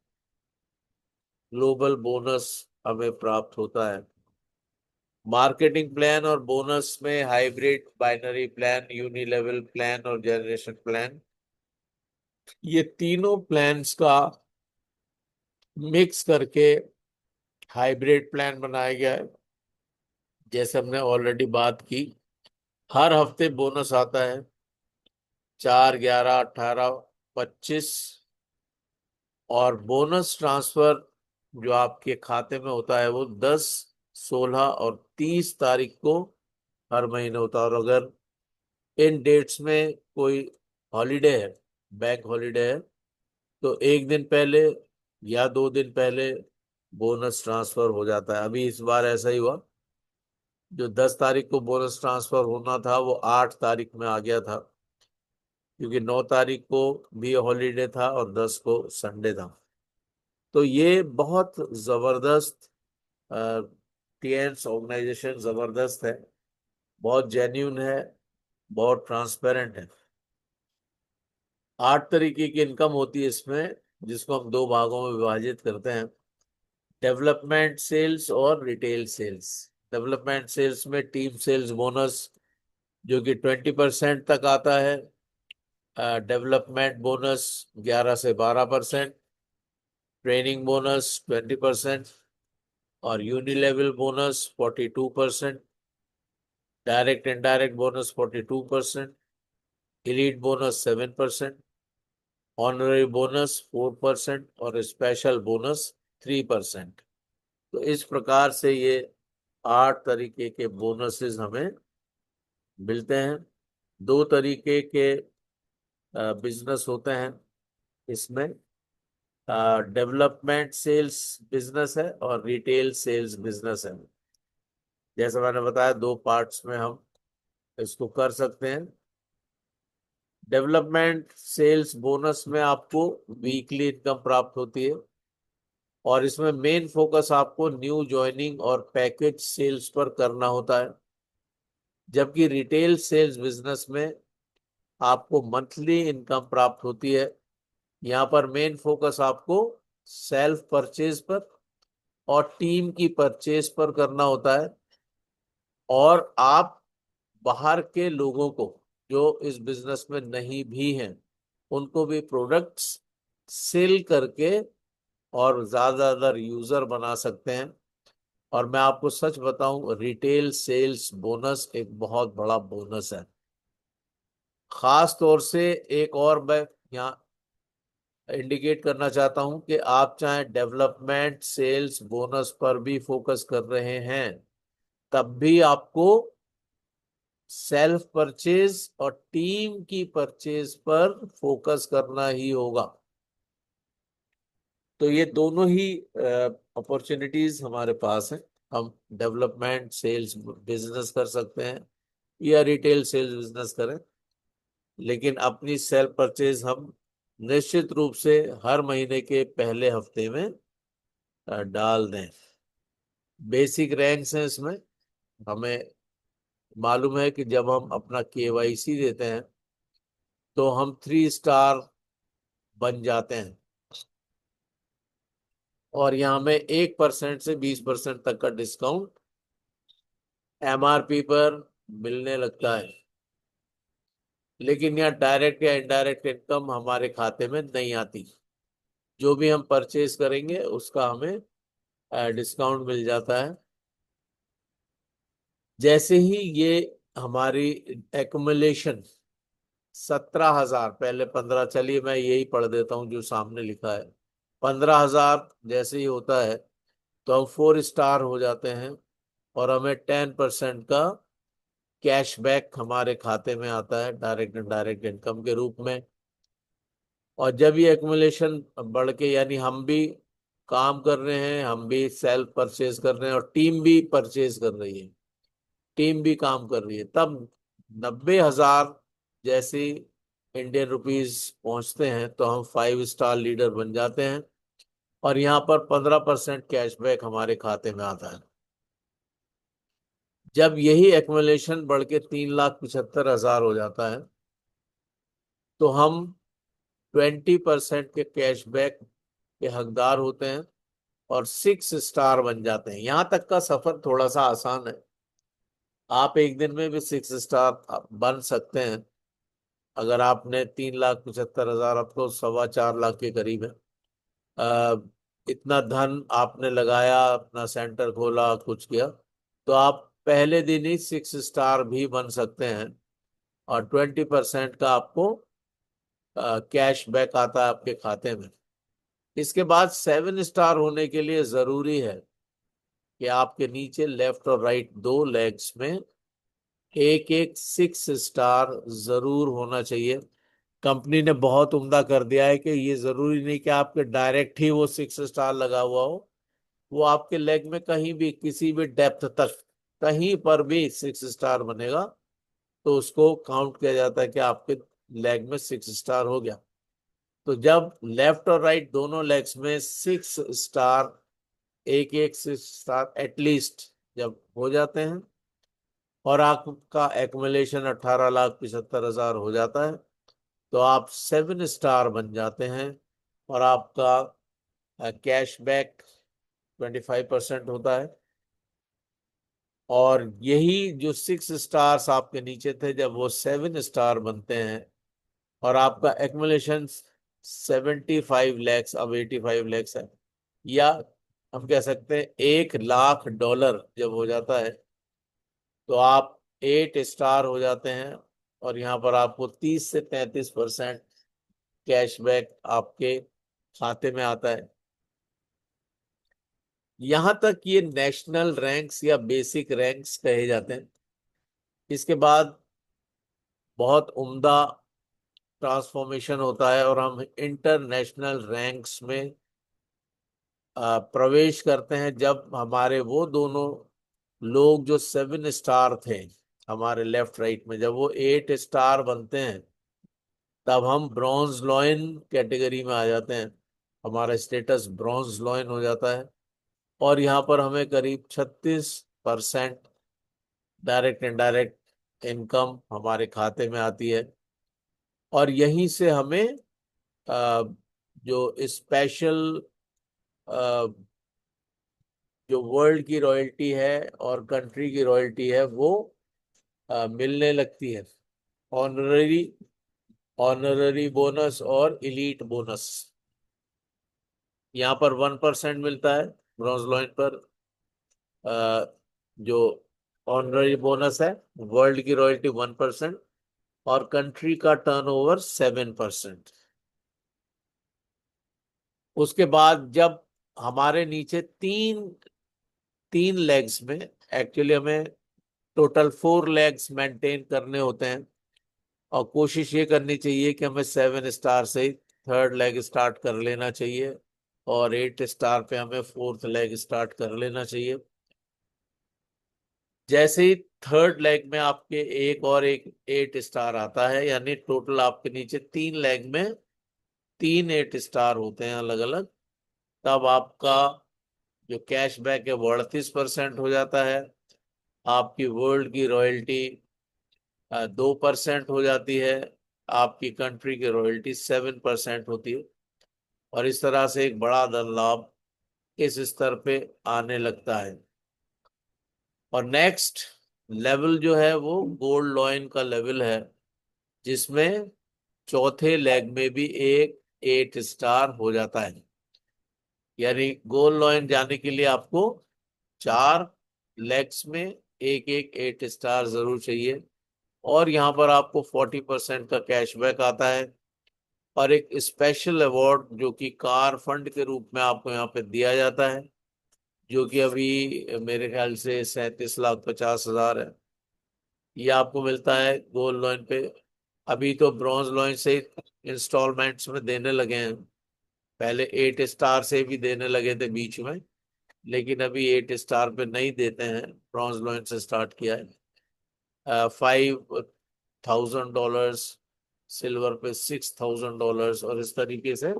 S1: ग्लोबल बोनस हमें प्राप्त होता है। मार्केटिंग प्लान और बोनस में हाइब्रिड, बाइनरी प्लान, यूनिलेवल प्लान और जनरेशन प्लान, ये तीनों प्लान्स का मिक्स करके हाइब्रिड प्लान बनाया गया है। जैसे हमने ऑलरेडी बात की, हर हफ्ते बोनस आता है, 4, 11, 18, 25। और बोनस ट्रांसफर जो आपके खाते में होता है वो 10, 16 और 30 तारीख को हर महीने होता है। और अगर इन डेट्स में कोई हॉलीडे है, बैंक हॉलीडे है, तो एक दिन पहले या 2 दिन पहले बोनस ट्रांसफर हो जाता है। अभी इस बार ऐसा ही हुआ, जो 10 तारीख को बोनस ट्रांसफर होना था वो 8 तारीख में आ गया था, क्योंकि 9 तारीख को भी हॉलीडे था और 10 को संडे था। तो ये बहुत जबरदस्त टीएन्स ऑर्गेनाइजेशन जबरदस्त है, बहुत जेन्यून है, बहुत ट्रांसपेरेंट है। 8 तरीके की इनकम होती है इसमें, जिसको हम 2 भागों में विभाजित करते हैं: डेवलपमेंट सेल्स और रिटेल सेल्स। डेवलपमेंट सेल्स में टीम सेल्स बोनस जो कि 20% तक आता है, डेवलपमेंट बोनस 11 से 12%, ट्रेनिंग बोनस 20% और unilevel bonus 42%, direct indirect bonus 42%, elite bonus 7%, honorary bonus 4% और स्पेशल बोनस 3%। तो इस प्रकार से ये 8 तरीके के बोनसेस हमें मिलते हैं। 2 तरीके के बिजनेस होते हैं इसमें, डेवलपमेंट सेल्स बिजनेस है और रिटेल सेल्स बिजनेस है। जैसे मैंने बताया 2 पार्ट्स में हम इसको कर सकते हैं। डेवलपमेंट सेल्स बोनस में आपको वीकली इनकम प्राप्त होती है और इसमें मेन फोकस आपको न्यू ज्वाइनिंग और पैकेज सेल्स पर करना होता है, जबकि रिटेल सेल्स बिजनेस में आपको मंथली इनकम प्राप्त होती है। यहाँ पर मेन फोकस आपको सेल्फ परचेज पर और टीम की परचेज पर करना होता है, और आप बाहर के लोगों को जो इस बिजनेस में नहीं भी हैं उनको भी प्रोडक्ट्स सेल करके और ज्यादा यूजर बना सकते हैं। और मैं आपको सच बताऊं, रिटेल सेल्स बोनस एक बहुत बड़ा बोनस है। खास तौर से एक और मैं यहाँ इंडिकेट करना चाहता हूं कि आप चाहे डेवलपमेंट सेल्स बोनस पर भी फोकस कर रहे हैं, तब भी आपको सेल्फ परचेज और टीम की परचेज पर फोकस करना ही होगा। तो ये दोनों ही अपॉर्चुनिटीज हमारे पास हैं। हम डेवलपमेंट सेल्स बिजनेस कर सकते हैं या रिटेल सेल्स बिजनेस करें, लेकिन अपनी सेल्फ परचेज हम निश्चित रूप से हर महीने के पहले हफ्ते में डाल दें। बेसिक रैंक्स हैं इसमें। हमें मालूम है कि जब हम अपना केवाईसी देते हैं तो हम 3 स्टार बन जाते हैं, और यहाँ में 1% से 20% तक का डिस्काउंट एमआरपी पर मिलने लगता है। लेकिन यहाँ डायरेक्ट या इनडायरेक्ट इनकम हमारे खाते में नहीं आती। जो भी हम परचेज करेंगे उसका हमें डिस्काउंट मिल जाता है। जैसे ही ये हमारी एक्युमुलेशन 17,000, पहले 15, चलिए मैं यही पढ़ देता हूँ जो सामने लिखा है। 15,000 जैसे ही होता है तो हम 4 स्टार हो जाते हैं और हमें 10% का कैशबैक हमारे खाते में आता है डायरेक्ट इनडायरेक्ट इनकम के रूप में। और जब ये एक्युमुलेशन बढ़ के, यानी हम भी काम कर रहे हैं, हम भी सेल्फ परचेज कर रहे हैं और टीम भी परचेज कर रही है, टीम भी काम कर रही है, तब 90,000 जैसी इंडियन रुपीस पहुंचते हैं तो हम 5 स्टार लीडर बन जाते हैं और यहाँ पर 15% कैशबैक हमारे खाते में आता है। जब यही एक्युमुलेशन बढ़ के 3,75,000 हो जाता है तो हम 20% के कैशबैक के हकदार होते हैं और 6 स्टार बन जाते हैं। यहां तक का सफर थोड़ा सा आसान है। आप एक दिन में भी 6 स्टार बन सकते हैं। अगर आपने 3,75,000, अब तो 4.25 लाख के करीब है, अ, इतना धन आपने लगाया, अपना सेंटर खोला, कुछ किया, तो आप पहले दिन ही 6 स्टार भी बन सकते हैं और 20% का आपको कैश बैक आता है आपके खाते में। इसके बाद 7 स्टार होने के लिए जरूरी है कि आपके नीचे लेफ्ट और राइट 2 लेग्स में एक एक 6 स्टार जरूर होना चाहिए। कंपनी ने बहुत उम्दा कर दिया है कि ये जरूरी नहीं कि आपके डायरेक्ट ही वो 6 स्टार लगा हुआ हो, वो आपके लेग में कहीं भी किसी भी डेप्थ तक कहीं पर भी 6 स्टार बनेगा तो उसको काउंट किया जाता है कि आपके लेग में 6 स्टार हो गया। तो जब लेफ्ट और राइट दोनों लेग्स में 6 स्टार, एक एक 6 स्टार एटलीस्ट जब हो जाते हैं और आपका एक्युमुलेशन 18,75,000 हो जाता है तो आप 7 स्टार बन जाते हैं और आपका कैशबैक 25% होता है। और यही जो 6 स्टार्स आपके नीचे थे, जब वो 7 स्टार बनते हैं और आपका एक्युमुलेशन 75 लैक्स, अब 85 लैक्स है, या हम कह सकते हैं $1 लाख जब हो जाता है, तो आप 8 स्टार हो जाते हैं। और यहाँ पर आपको 30 से 35% कैशबैक आपके खाते में आता है। यहां तक ये नेशनल रैंक्स या बेसिक रैंक्स कहे जाते हैं। इसके बाद बहुत उम्दा ट्रांसफॉर्मेशन होता है और हम इंटरनेशनल रैंक्स में प्रवेश करते हैं, जब हमारे वो दोनों लोग जो 7 स्टार थे हमारे लेफ्ट राइट में, जब वो 8 स्टार बनते हैं, तब हम ब्रॉन्ज लॉइन कैटेगरी में आ जाते हैं। हमारा स्टेटस ब्रॉन्ज लॉइन हो जाता है और यहाँ पर हमें करीब 36% डायरेक्ट इनडायरेक्ट इनकम हमारे खाते में आती है। और यहीं से हमें जो स्पेशल जो वर्ल्ड की रॉयल्टी है और कंट्री की रॉयल्टी है, वो मिलने लगती है। ऑनररी ऑनररी बोनस और इलीट बोनस, यहाँ पर 1% मिलता है ब्रॉन्ज लॉइन पर। जो ऑनररी बोनस है, वर्ल्ड की रॉयल्टी 1% और कंट्री का टर्नओवर 7%। उसके बाद जब हमारे नीचे तीन तीन लेग्स में, एक्चुअली हमें टोटल 4 लेग्स मेंटेन करने होते हैं, और कोशिश ये करनी चाहिए कि हमें 7 स्टार से ही थर्ड लेग स्टार्ट कर लेना चाहिए और 8 स्टार पे हमें फोर्थ लेग स्टार्ट कर लेना चाहिए। जैसे ही थर्ड लेग में आपके एक और एक 8 स्टार आता है, यानी टोटल आपके नीचे 3 लेग में 3 8 स्टार होते हैं अलग अलग, तब आपका जो कैशबैक है वो 38% हो जाता है। आपकी वर्ल्ड की रॉयल्टी 2% हो जाती है। आपकी कंट्री की रॉयल्टी 7% होती है। और इस तरह से एक बड़ा धन लाभ इस स्तर पे आने लगता है। और नेक्स्ट लेवल जो है वो गोल्ड लॉइन का लेवल है, जिसमें चौथे लेग में भी एक 8 स्टार हो जाता है। यानी गोल्ड लॉइन जाने के लिए आपको 4 लेग्स में एक एक 8 स्टार जरूर चाहिए। और यहाँ पर आपको 40% का कैशबैक आता है और एक स्पेशल अवार्ड जो कि कार फंड के रूप में आपको यहाँ पे दिया जाता है, जो कि अभी मेरे ख्याल से 37,50,000 है। ये आपको मिलता है गोल्ड लॉइन पे। अभी तो ब्रॉन्ज लॉइन से इंस्टॉलमेंट्स में देने लगे हैं, पहले 8 स्टार से भी देने लगे थे बीच में, लेकिन अभी 8 स्टार पे नहीं देते हैं, ब्रॉन्ज लॉइन से स्टार्ट किया है। $5,000, सिल्वर पे $6,000, और इस तरीके से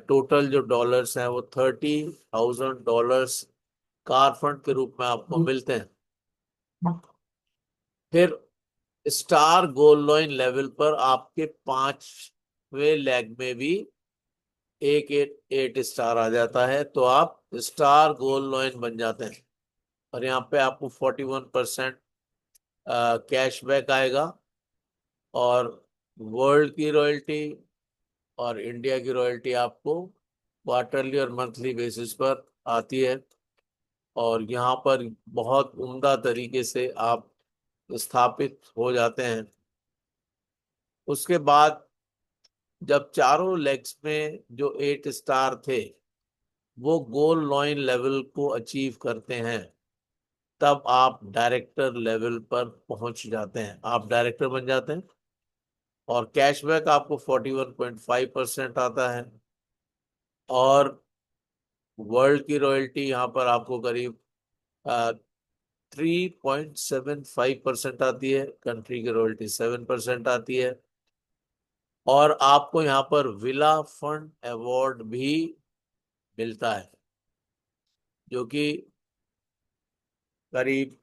S1: टोटल जो डॉलर्स हैं वो $30,000 कार फंड के रूप में आपको मिलते हैं। फिर स्टार गोल्ड लॉइन लेवल पर आपके 5वें लेग में भी एक 8 स्टार आ जाता है, तो आप स्टार गोल्ड लॉइन बन जाते हैं। और यहाँ पे आपको 41% कैशबैक आएगा। और वर्ल्ड की रॉयल्टी और इंडिया की रॉयल्टी आपको क्वार्टरली और मंथली बेसिस पर आती है। और यहाँ पर बहुत उम्दा तरीके से आप स्थापित हो जाते हैं। उसके बाद जब चारों लेग्स में जो 8 स्टार थे वो गोल्ड लॉइन लेवल को अचीव करते हैं, तब आप डायरेक्टर लेवल पर पहुंच जाते हैं, आप डायरेक्टर बन जाते हैं। और कैशबैक आपको 41.5% आता है। और वर्ल्ड की रॉयल्टी यहाँ पर आपको करीब 3.75% आती है, कंट्री की रॉयल्टी 7% आती है। और आपको यहाँ पर विला फंड अवार्ड भी मिलता है, जो कि करीब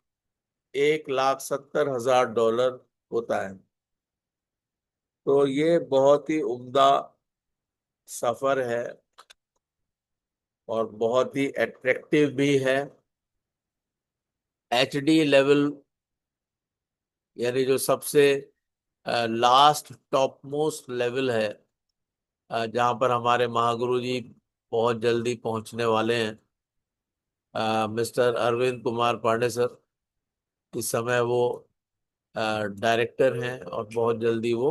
S1: $1,70,000 होता है। तो ये बहुत ही उम्दा सफर है और बहुत ही अट्रैक्टिव भी है। HD लेवल यानी जो सबसे लास्ट टॉप मोस्ट लेवल है, जहाँ पर हमारे महागुरु जी बहुत जल्दी पहुंचने वाले हैं, मिस्टर अरविंद कुमार पांडे सर। इस समय वो डायरेक्टर हैं और बहुत जल्दी वो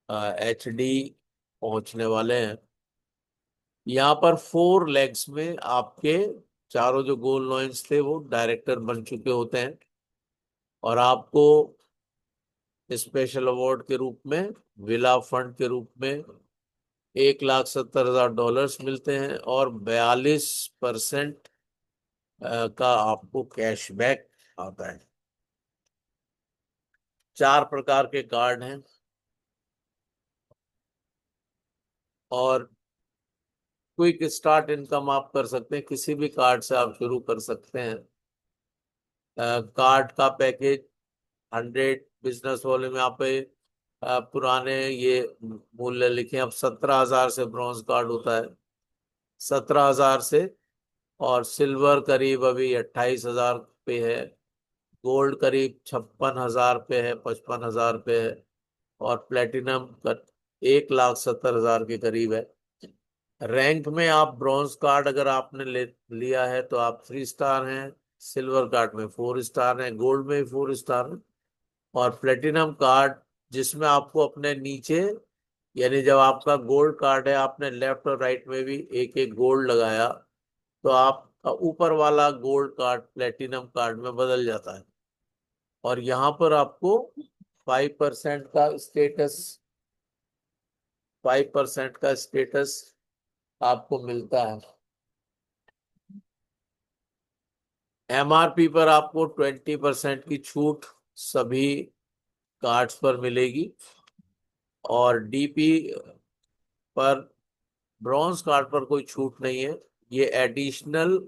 S1: HD पहुंचने वाले हैं। यहाँ पर 4 लेग्स में आपके चारों जो गोल्ड लॉइंस थे वो डायरेक्टर बन चुके होते हैं, और आपको स्पेशल अवार्ड के रूप में, विला फंड के रूप में $1,70,000 मिलते हैं, और 42% का आपको कैशबैक आता है। 4 प्रकार के कार्ड हैं, और क्विक स्टार्ट इनकम आप कर सकते हैं, किसी भी कार्ड से आप शुरू कर सकते हैं। कार्ड का पैकेज 100 बिजनेस वाले में आप पुराने ये मूल्य लिखे, अब 17,000 से ब्रॉन्ज कार्ड होता है, 17,000 से, और सिल्वर करीब अभी 28,000 पे है, गोल्ड करीब 56,000 पे है, 55,000 पे है, और प्लेटिनम का 1,70,000 के करीब है। रैंक में आप ब्रॉन्ज कार्ड अगर आपने लिया है तो आप 3 स्टार हैं, सिल्वर कार्ड में 4 स्टार हैं, गोल्ड में 4 स्टार हैं, और प्लेटिनम कार्ड जिसमें आपको अपने नीचे, यानी जब आपका गोल्ड कार्ड है आपने लेफ्ट और राइट में भी एक एक गोल्ड लगाया, तो आपका ऊपर वाला गोल्ड कार्ड प्लेटिनम कार्ड में बदल जाता है, और यहाँ पर आपको 5% का स्टेटस 5% का स्टेटस आपको मिलता है। MRP पर आपको 20% की छूट सभी कार्ड्स पर मिलेगी, और DP पर, ब्रॉन्ज कार्ड पर कोई छूट नहीं है। ये एडिशनल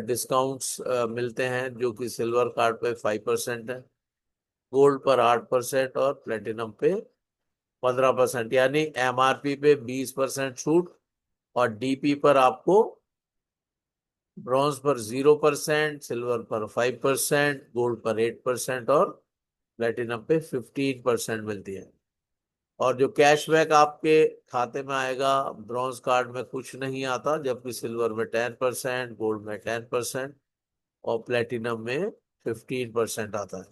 S1: डिस्काउंट्स मिलते हैं जो कि सिल्वर कार्ड पे 5% है, गोल्ड पर 8% और प्लेटिनम पे 15%, यानी MRP पे 20% छूट, और DP पर आपको ब्रॉन्ज पर 0%, सिल्वर पर 5%, गोल्ड पर 8% और प्लेटिनम पे 15% मिलती है। और जो कैशबैक आपके खाते में आएगा, ब्रॉन्ज कार्ड में कुछ नहीं आता, जबकि सिल्वर में 10%, गोल्ड में 10% और प्लेटिनम में 15% आता है।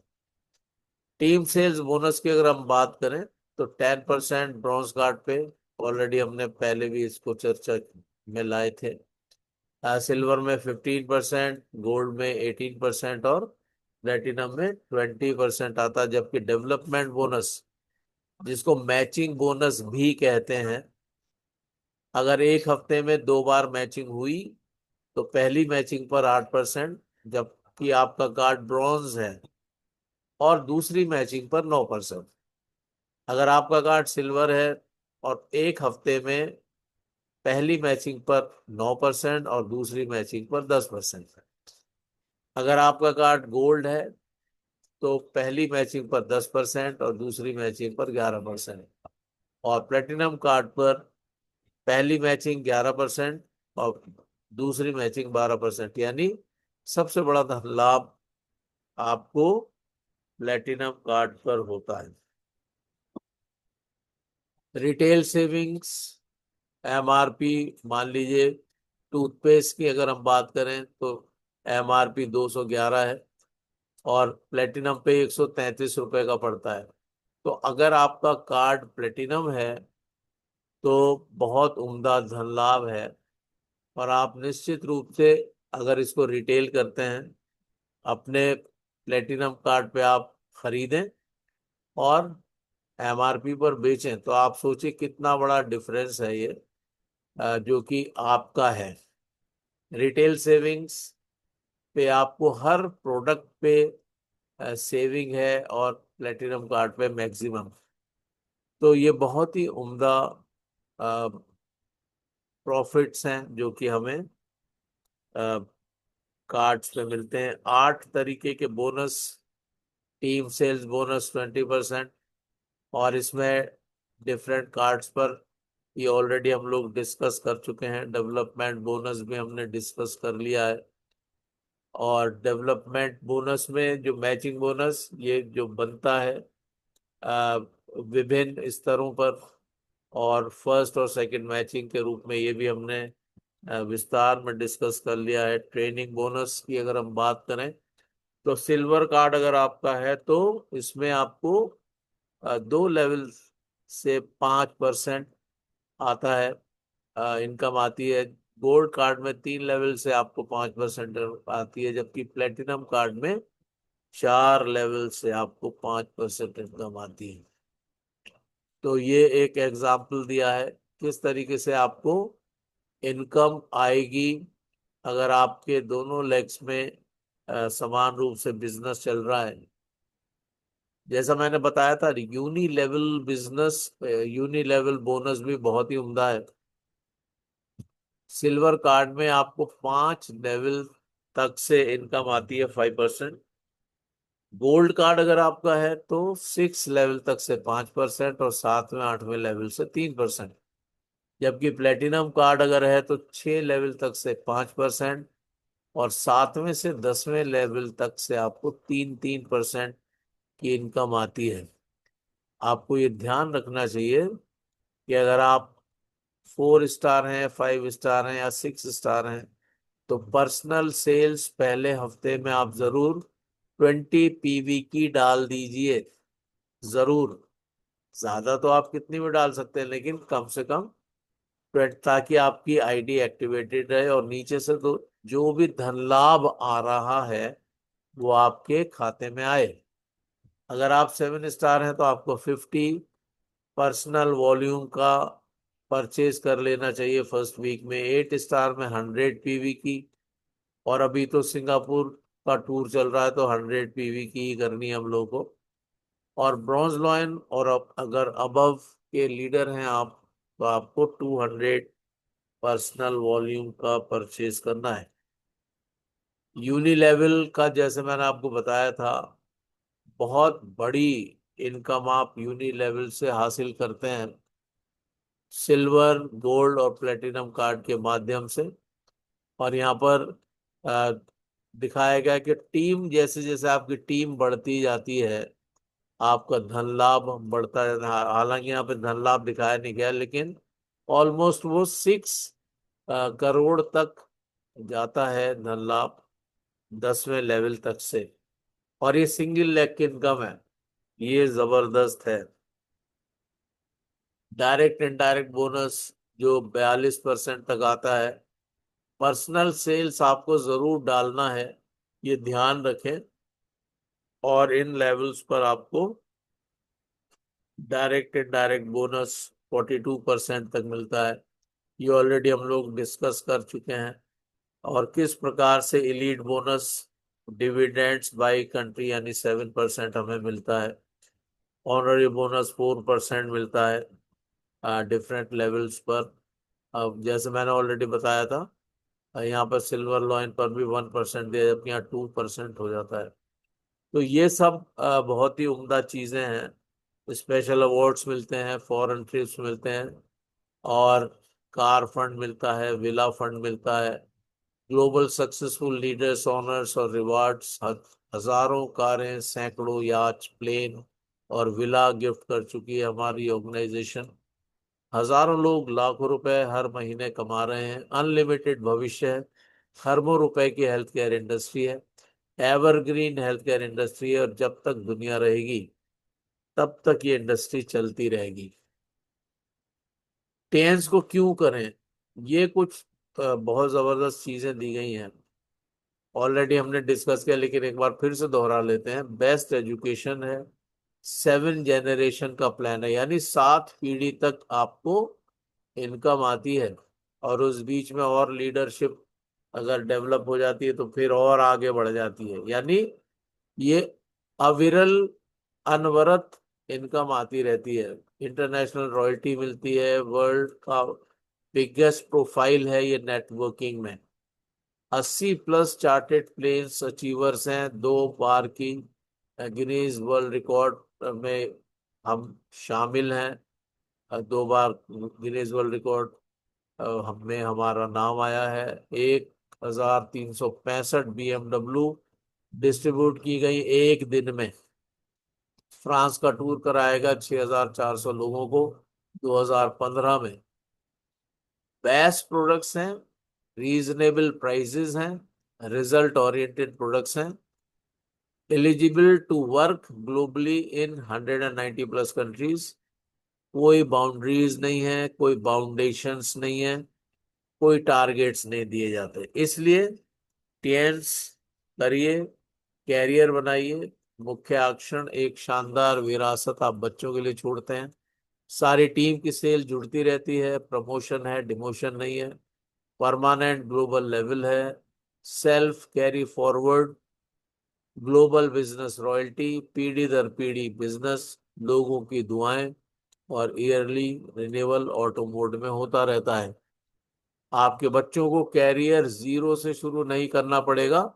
S1: टीम सेल्स बोनस की अगर हम बात करें तो 10% ब्रॉन्ज कार्ड पे, ऑलरेडी हमने पहले भी इसको चर्चा में लाए थे। सिल्वर में 15%, गोल्ड में 18% और प्लेटिनम में 20% आता है, जबकि डेवलपमेंट बोनस, जिसको मैचिंग बोनस भी कहते हैं, अगर एक हफ्ते में 2 बार मैचिंग हुई तो पहली मैचिंग पर 8%, जबकि आपका कार्ड ब्रॉन्ज है, और दूसरी मैचिंग पर 9%। अगर आपका कार्ड सिल्वर है और एक हफ्ते में पहली मैचिंग पर 9% और दूसरी मैचिंग पर 10% है। अगर आपका कार्ड गोल्ड है तो पहली मैचिंग पर 10% और दूसरी मैचिंग पर 11%, और प्लेटिनम कार्ड पर पहली मैचिंग 11% और दूसरी मैचिंग 12%, यानी सबसे बड़ा धन लाभ आपको प्लेटिनम कार्ड पर होता है। रिटेल सेविंग्स, MRP, मान लीजिए टूथपेस्ट की अगर हम बात करें तो MRP 211 है, और प्लेटिनम पे 133 रुपए का पड़ता है। तो अगर आपका कार्ड प्लेटिनम है तो बहुत उम्दा धन लाभ है, और आप निश्चित रूप से अगर इसको रिटेल करते हैं, अपने प्लेटिनम कार्ड पे आप खरीदें और MRP पर बेचें, तो आप सोचिए कितना बड़ा डिफरेंस है ये, जो कि आपका है। रिटेल सेविंग्स पे आपको हर प्रोडक्ट पे सेविंग है, और प्लेटिनम कार्ड पे मैक्सिमम। तो ये बहुत ही उम्दा प्रॉफिट्स हैं जो कि हमें कार्ड्स पे मिलते हैं। 8 तरीके के बोनस, टीम सेल्स बोनस 20%, और इसमें डिफरेंट कार्ड्स पर ये ऑलरेडी हम लोग डिस्कस कर चुके हैं। डेवलपमेंट बोनस भी हमने डिस्कस कर लिया है। और डेवलपमेंट बोनस में जो मैचिंग बोनस ये जो बनता है अ, विभिन्न स्तरों पर, और फर्स्ट और सेकंड मैचिंग के रूप में ये भी हमने विस्तार में डिस्कस कर लिया है। ट्रेनिंग बोनस की अगर हम बात करें तो सिल्वर कार्ड अगर आपका है तो इसमें आपको 2 लेवल से 5% आता है, इनकम आती है। गोल्ड कार्ड में 3 लेवल से आपको 5% आती है, जबकि प्लेटिनम कार्ड में 4 लेवल से आपको 5% इनकम आती है। तो ये एक एग्जाम्पल दिया है किस तरीके से आपको इनकम आएगी अगर आपके दोनों लेग्स में समान रूप से बिजनेस चल रहा है। जैसा मैंने बताया था, uni level business, uni level bonus भी बहुत ही उम्दा है। सिल्वर कार्ड में आपको 5 लेवल तक से इनकम आती है 5%। गोल्ड कार्ड अगर आपका है तो 6 लेवल तक से 5%, और 7वें 8वें लेवल से 3%। जबकि प्लेटिनम कार्ड अगर है तो 6 लेवल तक से 5%, और 7वें से 10वें लेवल तक से आपको 3-3% की इनकम आती है। आपको ये ध्यान रखना चाहिए कि अगर आप 4 स्टार हैं, 5 स्टार हैं या 6 स्टार हैं तो पर्सनल सेल्स पहले हफ्ते में आप जरूर 20 PV की डाल दीजिए, जरूर। ज्यादा तो आप कितनी भी डाल सकते हैं, लेकिन कम से कम 20, ताकि आपकी आईडी एक्टिवेटेड रहे और नीचे से तो जो भी धन लाभ आ रहा है वो आपके खाते में आए। अगर आप 7 स्टार हैं तो आपको 50 पर्सनल वॉल्यूम का परचेज कर लेना चाहिए फर्स्ट वीक में। 8 स्टार में 100 PV की, और अभी तो सिंगापुर का टूर चल रहा है तो 100 PV की ही करनी है हम लोग को। और ब्रॉन्ज लॉयन और अगर अबव के लीडर हैं आप तो आपको 200 पर्सनल वॉल्यूम का परचेज करना है। यूनी लेवल का जैसे मैंने आपको बताया था, बहुत बड़ी इनकम आप यूनी लेवल से हासिल करते हैं सिल्वर, गोल्ड और प्लेटिनम कार्ड के माध्यम से। और यहाँ पर अ, दिखाया गया कि टीम, जैसे जैसे आपकी टीम बढ़ती जाती है आपका धन लाभ बढ़ता है। हालांकि यहाँ पे धन लाभ दिखाया नहीं गया, लेकिन ऑलमोस्ट वो 6 करोड़ तक जाता है धन लाभ 10वें लेवल तक से। और ये सिंगल लेग की इनकम है, ये जबरदस्त है। डायरेक्ट इनडायरेक्ट बोनस जो 42% तक आता है। पर्सनल सेल्स आपको जरूर डालना है, ये ध्यान रखें। और इन लेवल्स पर आपको डायरेक्ट इनडायरेक्ट बोनस 42% तक मिलता है। ये ऑलरेडी हम लोग डिस्कस कर चुके हैं। और किस प्रकार से elite bonus dividends by country यानी 7% हमें मिलता है। ऑनररी बोनस 4% मिलता है डिफरेंट लेवल्स पर। अब जैसे मैंने ऑलरेडी बताया था, यहाँ पर सिल्वर लॉइन पर भी 1% दिया, जबकि यहाँ 2% हो जाता है। तो ये सब बहुत ही उम्दा चीजें हैं। स्पेशल अवार्ड्स मिलते हैं, फॉरेन ट्रिप्स मिलते हैं, और कार फंड मिलता है, विला फंड मिलता है, ग्लोबल सक्सेसफुल लीडर्स ऑनर्स और रिवार्ड्स। हजारों कारें, सैकड़ों याच, प्लेन और विला गिफ्ट कर चुकी है हमारी ऑर्गेनाइजेशन। हजारों लोग लाखों रुपए हर महीने कमा रहे हैं। अनलिमिटेड भविष्य है। खरबों रुपए की हेल्थ केयर इंडस्ट्री है, एवरग्रीन हेल्थ केयर इंडस्ट्री है, और जब तक दुनिया रहेगी तब तक ये इंडस्ट्री चलती रहेगी। टेंस को क्यों करें, ये कुछ बहुत जबरदस्त चीजें दी गई हैं, ऑलरेडी हमने डिस्कस किया, लेकिन एक बार फिर से दोहरा लेते हैं। बेस्ट एजुकेशन है, 7 जनरेशन का प्लान है, यानी 7 पीढ़ी तक आपको इनकम आती है। और उस बीच में और लीडरशिप अगर डेवलप हो जाती है तो फिर और आगे बढ़ जाती है। यानी ये अविरल, अनवरत इनकम आती रहती है। इंटरनेशनल रॉयल्टी मिलती है, वर्ल्ड का बिगेस्ट प्रोफाइल है ये नेटवर्किंग में। 80+ चार्टेड प्लेन्स अचीवर्स हैं, 2 बार की गिनीज वर्ल्ड रिकॉर्ड में हम शामिल हैं। 2 बार गिनीज वर्ल्ड रिकॉर्ड हमें हमारा नाम आया है। एक 7,365 BMW डिस्ट्रीब्यूट की गई एक दिन में। फ्रांस का टूर कराएगा 6,400 लोगों को 2015 में। बेस्ट प्रोडक्ट्स हैं, रीजनेबल प्राइसेस हैं, रिजल्ट ओरिएंटेड प्रोडक्ट्स हैं, eligible to work globally in 190 plus countries. कोई बाउंड्रीज नहीं है, कोई बाउंडेशंस नहीं है, कोई टारगेट्स नहीं दिए जाते। इसलिए टीएन्स करिए, कैरियर बनाइए। मुख्य आकर्षण एक शानदार विरासत आप बच्चों के लिए छोड़ते हैं। सारी टीम की सेल जुड़ती रहती है, प्रमोशन है, डिमोशन नहीं है, परमानेंट ग्लोबल लेवल है, self carry forward, global business royalty, पीढ़ी दर पीढ़ी बिजनेस, लोगों की दुआएं, और ईयरली रिन्यूअल ऑटो मोड में होता रहता है। आपके बच्चों को कैरियर जीरो से शुरू नहीं करना पड़ेगा।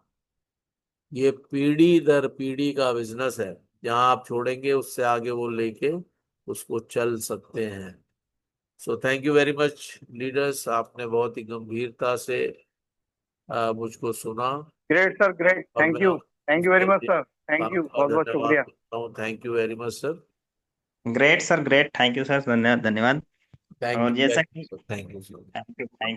S1: ये पीढ़ी दर पीढ़ी का बिजनेस है। जहां आप छोड़ेंगे उससे आगे वो लेके उसको चल सकते हैं। So thank you very much leaders, आपने बहुत ही गंभीरता से मुझको सुना।
S2: ग्रेट सर, ग्रेट,
S1: और मैं
S2: thank you very much sir, thank you,
S1: आपका
S2: बहुत बहुत
S1: धन्यवाद
S2: शुक्रिया।
S1: करता हूँ। Thank you very much sir.
S3: Great sir, great, thank you sir, धन्यवाद धन्यवाद।
S1: थैंक
S3: और
S1: यू
S3: जैसा
S1: वेरी
S3: कि
S1: much, thank you sir.
S3: Thank you, thank